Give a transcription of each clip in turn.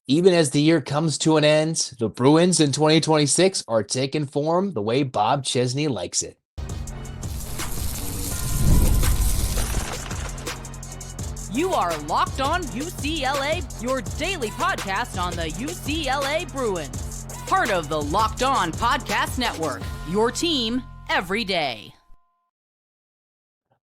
Even as the year comes to an end, the Bruins in 2026 are taking form the way Bob Chesney likes it. You are Locked On UCLA, your daily podcast on the UCLA Bruins. Part of the Locked On Podcast Network, your team every day.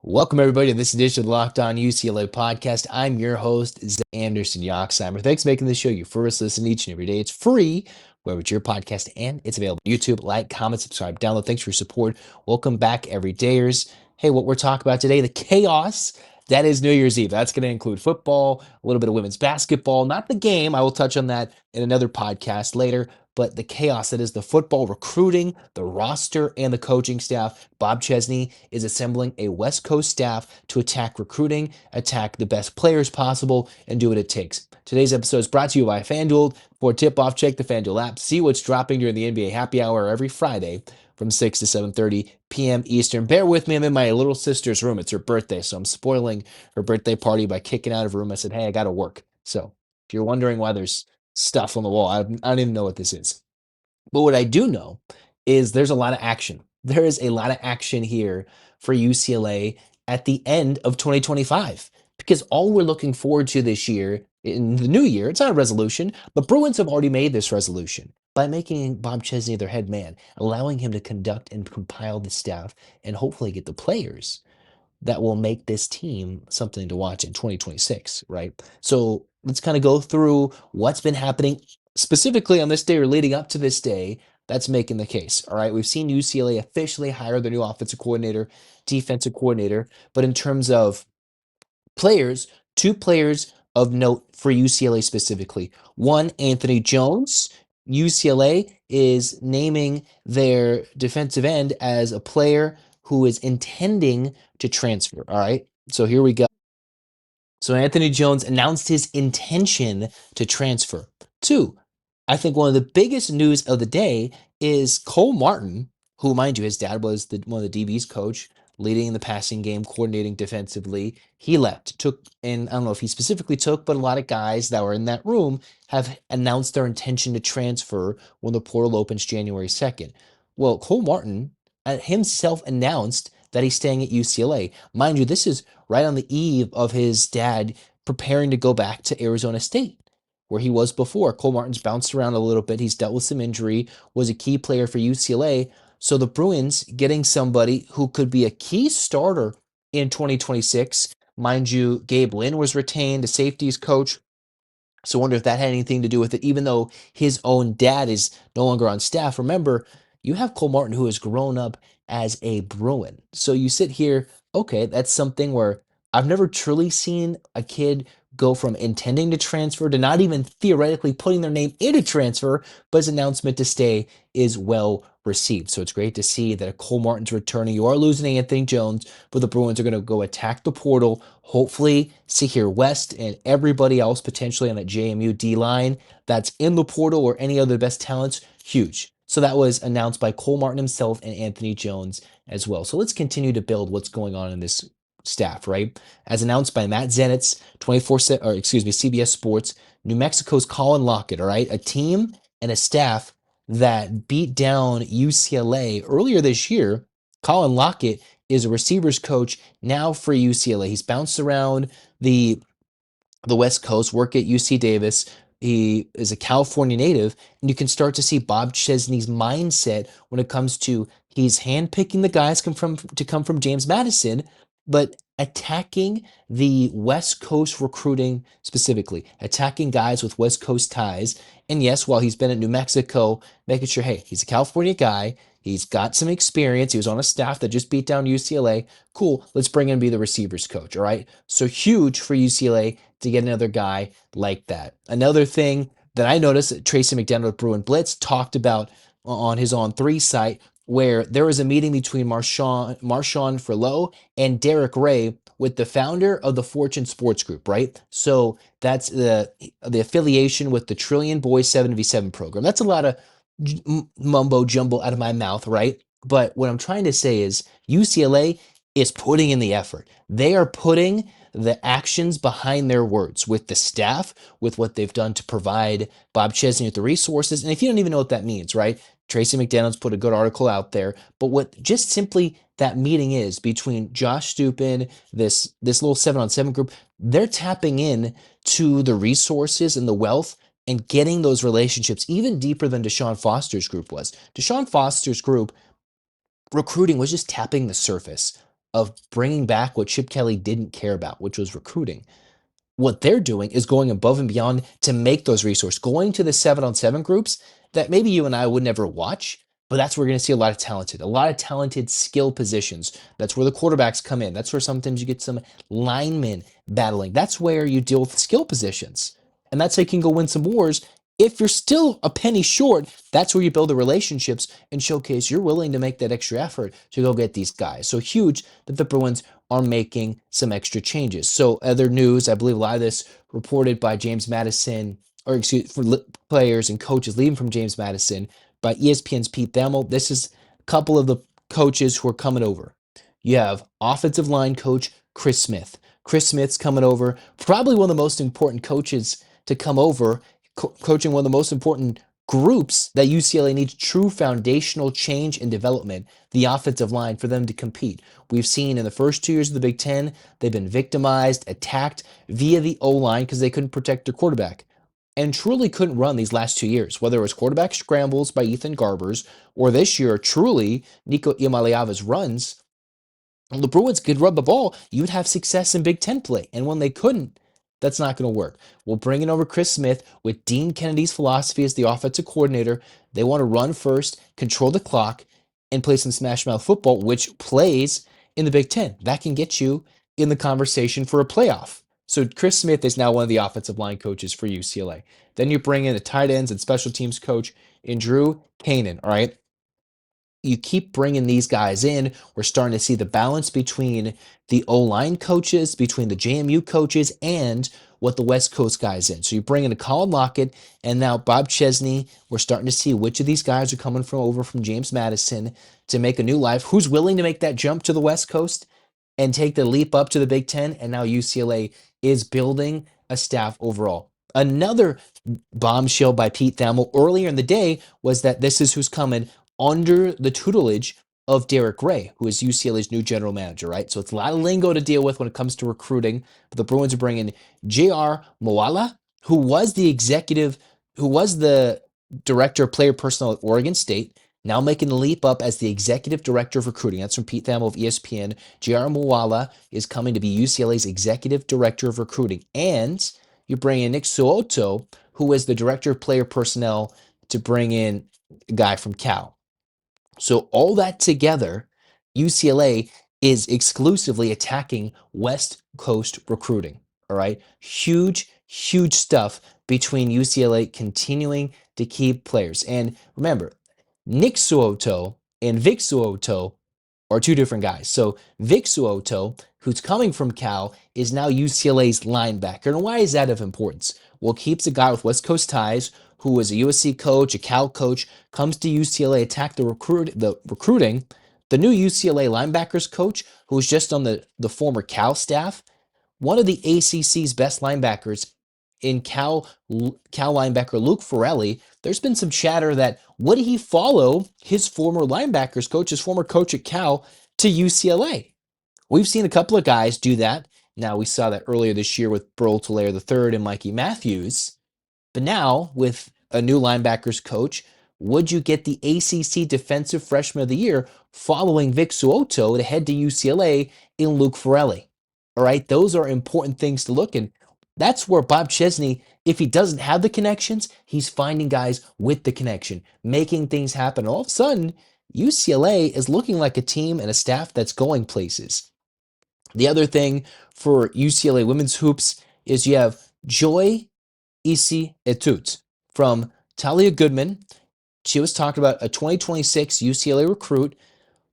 Welcome, everybody, to this edition of the Locked On UCLA podcast. I'm your host, Anderson-Yoxsimer. Thanks for making this show your first listen each and every day. It's free wherever it's your podcast, and it's available on YouTube. Like, comment, subscribe, download. Thanks for your support. Welcome back, everydayers. Hey, what we're talking about today, the chaos that is New Year's Eve. That's going to include football, a little bit of women's basketball, not the game. I will touch on that in another podcast later. But the chaos that is the football recruiting, the roster, and the coaching staff. Bob Chesney is assembling a West Coast staff to attack recruiting, attack the best players possible, and do what it takes. Today's episode is brought to you by FanDuel. For tip-off, check the FanDuel app. See what's dropping during the NBA happy hour every Friday from 6 to 7:30 p.m. Eastern. Bear with me. I'm in my little sister's room. It's her birthday, so I'm spoiling her birthday party by kicking out of her room. I said, hey, I got to work. So if you're wondering why there's stuff on the wall, I don't even know what this is. But what I do know is there's a lot of action. There is a lot of action here for UCLA at the end of 2025 because all we're looking forward to this year in the new year, it's not a resolution, but Bruins have already made this resolution by making Bob Chesney their head man, allowing him to conduct and compile the staff and hopefully get the players that will make this team something to watch in 2026, right? So let's kind of go through what's been happening specifically on this day or leading up to this day that's making the case. All right. We've seen UCLA officially hire their new offensive coordinator, defensive coordinator, but in terms of players, two players of note for UCLA specifically. One, Anthony Jones. UCLA is naming their defensive end as a player who is intending to transfer. All right. So here we go. So Anthony Jones announced his intention to transfer. Two, I think one of the biggest news of the day is Cole Martin, who, mind you, his dad was one of the DB's coach, leading the passing game, coordinating defensively. He left, took, and I don't know if he specifically took, but a lot of guys that were in that room have announced their intention to transfer when the portal opens January 2nd. Well, Cole Martin himself announced that he's staying at UCLA. Mind you, this is right on the eve of his dad preparing to go back to Arizona State, where he was before. Cole Martin's bounced around a little bit. He's dealt with some injury, was a key player for UCLA. So the Bruins getting somebody who could be a key starter in 2026. Mind you, Gabe Lynn was retained, a safeties coach. So I wonder if that had anything to do with it, even though his own dad is no longer on staff. Remember, you have Cole Martin who has grown up as a Bruin. So you sit here, okay, that's something where I've never truly seen a kid go from intending to transfer to not even theoretically putting their name into transfer, but his announcement to stay is well received. So it's great to see that Cole Martin's returning. You are losing Anthony Jones, but the Bruins are going to go attack the portal. Hopefully, Sahir West and everybody else potentially on that JMU D line that's in the portal or any other best talents, huge. So that was announced by Cole Martin himself and Anthony Jones as well. So let's continue to build what's going on in this staff, right? As announced by Matt Zenitz, 24/7, CBS Sports, New Mexico's Colin Lockett, all right? A team and a staff that beat down UCLA earlier this year. Colin Lockett is a receivers coach now for UCLA. He's bounced around the West Coast, work at UC Davis. He is a California native, and you can start to see Bob Chesney's mindset when it comes to he's handpicking the guys to come from James Madison, but attacking the West Coast recruiting specifically, attacking guys with West Coast ties. And yes, while he's been at New Mexico, making sure, hey, he's a California guy. He's got some experience. He was on a staff that just beat down UCLA. Cool. Let's bring him to be the receivers coach. All right. So huge for UCLA to get another guy like that. Another thing that I noticed, Tracy McDonald with Bruin Blitz talked about on his On3 site, where there was a meeting between Marshawn Furlow and Derek Ray with the founder of the Fortune Sports Group, right? So that's the affiliation with the Trillion Boys 7v7 program. That's a lot of mumbo jumbo out of my mouth, right? But what I'm trying to say is UCLA is putting in the effort. They are putting the actions behind their words with the staff, with what they've done to provide Bob Chesney with the resources. And if you don't even know what that means, right? Tracy McDaniels put a good article out there. But what just simply that meeting is between Josh Stupin, this little 7-on-7 group, they're tapping in to the resources and the wealth and getting those relationships even deeper than Deshaun Foster's group was. Deshaun Foster's group recruiting was just tapping the surface of bringing back what Chip Kelly didn't care about, which was recruiting. What they're doing is going above and beyond to make those resources, going to the 7-on-7 groups that maybe you and I would never watch, but that's where we're going to see a lot of talented skill positions. That's where the quarterbacks come in. That's where sometimes you get some linemen battling. That's where you deal with skill positions. And that's how you can go win some wars. If you're still a penny short, that's where you build the relationships and showcase you're willing to make that extra effort to go get these guys. So huge that the Bruins are making some extra changes. So other news, I believe a lot of this reported by James Madison, or excuse for players and coaches leaving from James Madison by ESPN's Pete Thamel. This is a couple of the coaches who are coming over. You have offensive line coach Chris Smith. Chris Smith's coming over, probably one of the most important coaches to come over, coaching one of the most important groups that UCLA needs true foundational change and development, the offensive line, for them to compete. We've seen in the first 2 years of the Big Ten, they've been victimized, attacked via the O-line because they couldn't protect their quarterback and truly couldn't run these last 2 years, whether it was quarterback scrambles by Ethan Garbers or this year, truly Nico Iamaleava's runs. When the Bruins could run the ball, you'd have success in Big Ten play. And when they couldn't, that's not going to work. We'll bring in over Chris Smith with Dean Kennedy's philosophy as the offensive coordinator. They want to run first, control the clock, and play some smash mouth football, which plays in the Big Ten. That can get you in the conversation for a playoff. So Chris Smith is now one of the offensive line coaches for UCLA. Then you bring in the tight ends and special teams coach in Drew Kanan, all right? You keep bringing these guys in. We're starting to see the balance between the O-line coaches, between the JMU coaches, and what the West Coast guys in. So you bring in a Colin Lockett and now Bob Chesney. We're starting to see which of these guys are coming from over from James Madison to make a new life. Who's willing to make that jump to the West Coast and take the leap up to the Big Ten? And now UCLA is building a staff overall. Another bombshell by Pete Thamel earlier in the day was that this is who's coming under the tutelage of Derek Ray, who is UCLA's new general manager, right? So it's a lot of lingo to deal with when it comes to recruiting. But the Bruins are bringing J.R. Moala, who was the director of player personnel at Oregon State, now making the leap up as the executive director of recruiting. That's from Pete Thamel of ESPN. J.R. Moala is coming to be UCLA's executive director of recruiting. And you bring in Nick Suoto, who is the director of player personnel, to bring in a guy from Cal. So all that together, UCLA is exclusively attacking West Coast recruiting. All right. Huge, huge stuff between UCLA continuing to keep players. And remember, Nick Suoto and Vic Suoto are two different guys. So Vic Suoto, who's coming from Cal, is now UCLA's linebacker. And why is that of importance? Well, it keeps a guy with West Coast ties who was a USC coach, a Cal coach, comes to UCLA, attack the recruiting. The new UCLA linebackers coach, who was just on the former Cal staff, one of the ACC's best linebackers in Cal linebacker Luke Forelli. There's been some chatter that would he follow his former linebackers coach, his former coach at Cal, to UCLA? We've seen a couple of guys do that. Now, we saw that earlier this year with Burl Tolaire III and Mikey Matthews. But now, with a new linebackers coach, would you get the ACC Defensive Freshman of the Year following Vic Suoto to head to UCLA in Luke Forelli? All right, those are important things to look in. That's where Bob Chesney, if he doesn't have the connections, he's finding guys with the connection, making things happen. All of a sudden, UCLA is looking like a team and a staff that's going places. The other thing for UCLA women's hoops is you have Joy Isi Etut from Talia Goodman. She was talking about a 2026 UCLA recruit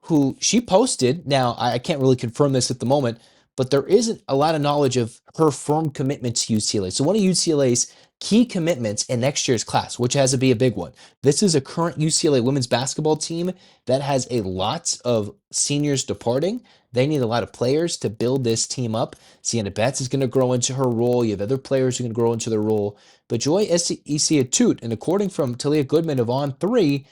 who she posted. Now, I can't really confirm this at the moment, but there isn't a lot of knowledge of her firm commitment to UCLA. So one of UCLA's key commitments in next year's class, which has to be a big one. This is a current UCLA women's basketball team that has a lot of seniors departing. They need a lot of players to build this team up. Sienna Betts is going to grow into her role. You have other players who can grow into their role. But Joy Esiatut, and according from Talia Goodman of On3,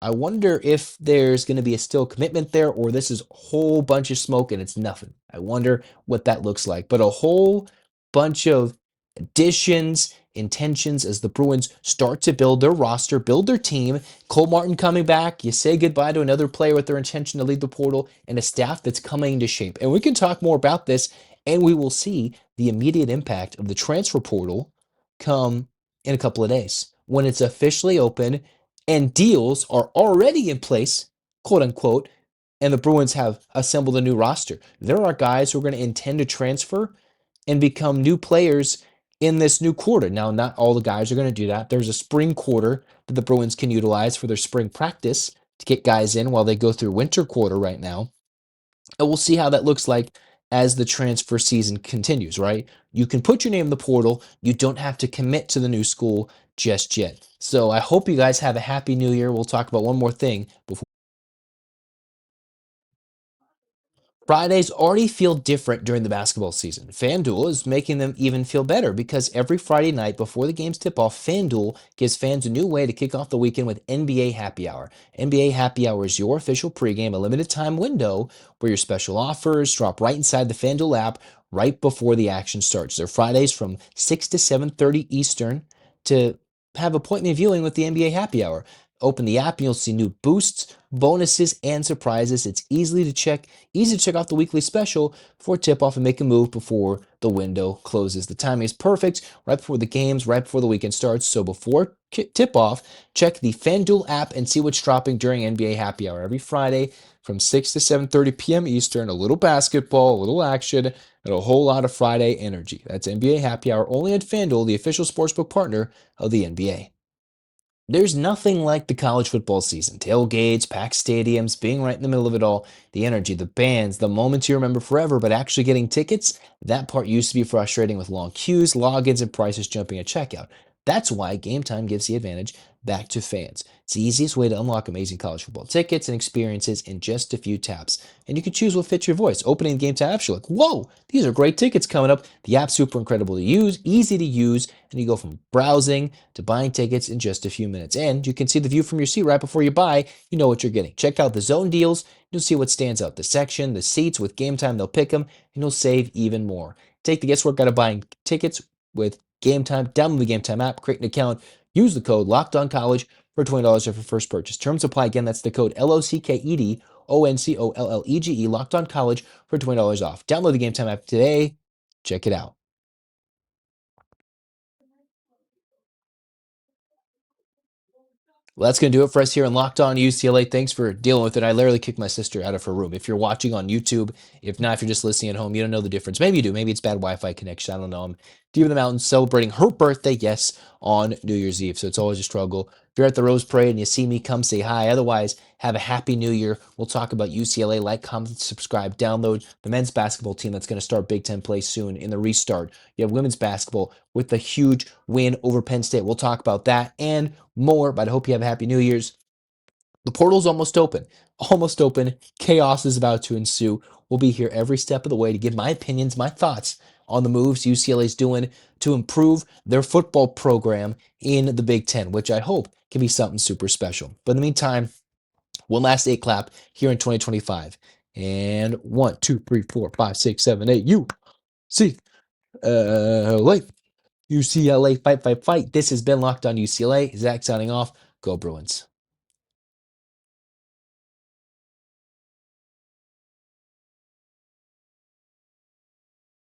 I wonder if there's going to be a still commitment there, or this is a whole bunch of smoke and it's nothing. I wonder what that looks like. But a whole bunch of additions, intentions as the Bruins start to build their roster, build their team. Cole Martin coming back. You say goodbye to another player with their intention to leave the portal, and a staff that's coming into shape. And we can talk more about this, and we will see the immediate impact of the transfer portal come in a couple of days when it's officially open and deals are already in place, quote unquote, and the Bruins have assembled a new roster. There are guys who are going to intend to transfer and become new players in this new quarter. Now, not all the guys are going to do that. There's a spring quarter that the Bruins can utilize for their spring practice to get guys in while they go through winter quarter right now. And we'll see how that looks like as the transfer season continues, right? You can put your name in the portal. You don't have to commit to the new school just yet. So I hope you guys have a happy new year. We'll talk about one more thing before. Fridays already feel different during the basketball season. FanDuel is making them even feel better because every Friday night before the games tip off, FanDuel gives fans a new way to kick off the weekend with NBA Happy Hour. NBA Happy Hour is your official pregame, a limited time window where your special offers drop right inside the FanDuel app right before the action starts. They're Fridays from 6 to 7:30 Eastern to have appointment viewing with the NBA Happy Hour. Open the app and you'll see new boosts, bonuses, and surprises. It's easy to check off the weekly special before tip-off and make a move before the window closes. The timing is perfect, right before the games, right before the weekend starts. So before tip-off, check the FanDuel app and see what's dropping during NBA Happy Hour every Friday from 6 to 7:30 p.m. Eastern. A little basketball, a little action, and a whole lot of Friday energy. That's NBA Happy Hour only at FanDuel, the official sportsbook partner of the NBA. There's nothing like the college football season. Tailgates, packed stadiums, being right in the middle of it all, the energy, the bands, the moments you remember forever, but actually getting tickets, that part used to be frustrating with long queues, logins, and prices jumping at checkout. That's why Gametime gives the advantage back to fans. It's the easiest way to unlock amazing college football tickets and experiences in just a few taps. And you can choose what fits your voice. Opening the Gametime app, you're like, whoa, these are great tickets coming up. The app's super incredible to use, easy to use, and you go from browsing to buying tickets in just a few minutes. And you can see the view from your seat right before you buy. You know what you're getting. Check out the zone deals. You'll see what stands out. The section, the seats with Gametime, they'll pick them, and you'll save even more. Take the guesswork out of buying tickets with Gametime. Download the Gametime app, create an account, use the code LOCKEDONCollege for $20 off your first purchase. Terms apply. Again, that's the code LOCKEDONCOLLEGE, Locked On College, for $20 off. Download the Gametime app today. Check it out. Well, that's going to do it for us here on Locked On UCLA. Thanks for dealing with it. I literally kicked my sister out of her room. If you're watching on YouTube, if not, if you're just listening at home, you don't know the difference. Maybe you do. Maybe it's bad Wi-Fi connection. I don't know. I'm deep in the mountains celebrating her birthday, yes, on New Year's Eve. So it's always a struggle. If you're at the Rose Parade and you see me, come say hi. Otherwise, have a happy new year. We'll talk about UCLA. Like, comment, subscribe, download the men's basketball team that's going to start Big Ten play soon in the restart. You have women's basketball with the huge win over Penn State. We'll talk about that and more, but I hope you have a happy New Year's. The portal's almost open. Almost open. Chaos is about to ensue. We'll be here every step of the way to give my opinions, my thoughts on the moves UCLA's doing to improve their football program in the Big Ten, which I hope can be something super special. But in the meantime, one last 8 clap here in 2025. And 1, 2, 3, 4, 5, 6, 7, 8. UCLA, fight, fight, fight. This has been Locked On UCLA. Zach signing off. Go Bruins.